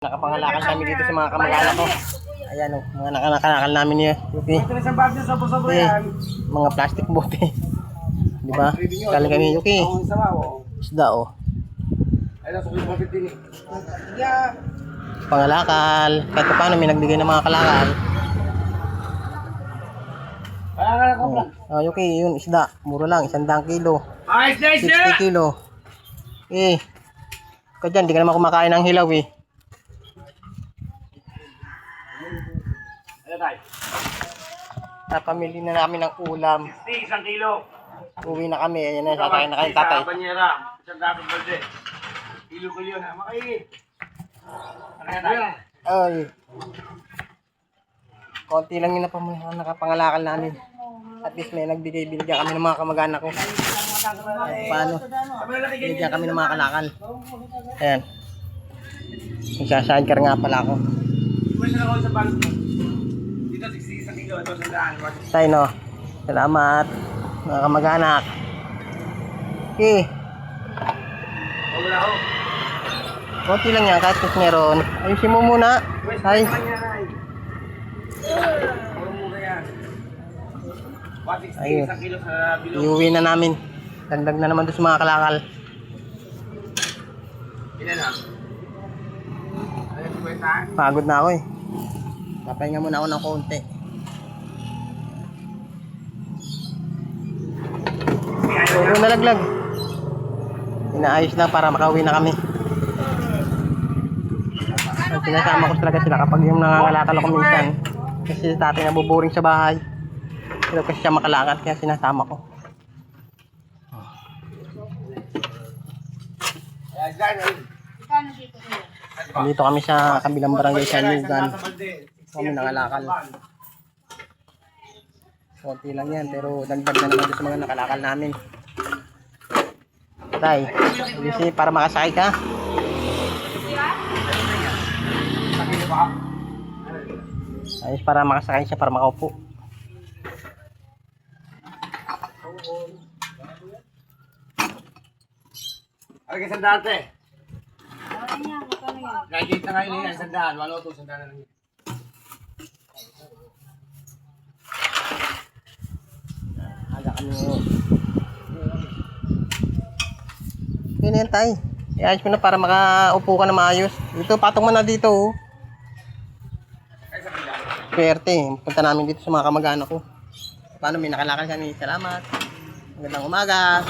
Nakapangalakal kami dito sa mga kamag-anak ko. Ayan o, mga nakalakal namin niya. Okay. Mga plastic bote. Diba? Kali kami, okay. Isda o. Pangalakal. Kahit paano may nagbigay ng mga kalakal. Oh, okay, yun isda. Mura lang, 100 kilo. 60 kilo. Eh. Ikaw dyan, di ka naman kumakain ng hilaw eh. Napamili na namin ng ulam. 1 kilo. Uwi na kami. Ayan na, sasakay na kayo tatay. Sa banyera, isang dapat balde. Kilo na, makain. Ay. Konti lang yun na nakapangalakal namin. At least may binigyan kami ng mga kamag-anak ko. Paano? Binigyan kami ng mga kalakal. Ayan. Magsasahid ka nga pala ako. Dito 61 kilo, ito 100. Tayo no. Salamat. Mga kamag-anak. Okay. Wala ako. Konti lang yan kahit kus meron. Ayusin mo muna. Ay. Ayun. Iuwi na namin. Dagdag na naman doon sa mga kalakal. Ilan na? Pagod na ako eh. Papahinga muna ako ng konti. Puro nalaglag. Inaayos lang para makauwi na kami. Sinasama ko talaga sila kapag yung nangangalakal ako minsan. Kasi si tatay nabuboring sa bahay. Pero kasi siya makalakal kaya sinasama ko. Dito kami sa kabilang barangay sa Lugan. Kami nangalakal. Konti lang yan pero dagdag na naman sa mga nakalakal namin. Tay, kasi para makasakay ka. Ayos para makasakay siya para makaupo. Ay, isang dante. Kahit na ngayon yan, isang daan. Wala ito, isang daan na lang yun. Aga kami ngayon. Yun yan tay. Iayos mo na para makaupo ka na maayos. Dito, patong mo na dito oh. Swerte. Punta namin dito sa mga kamag-anak ko. Paano may nakalakal kami. Salamat. Magandang umaga.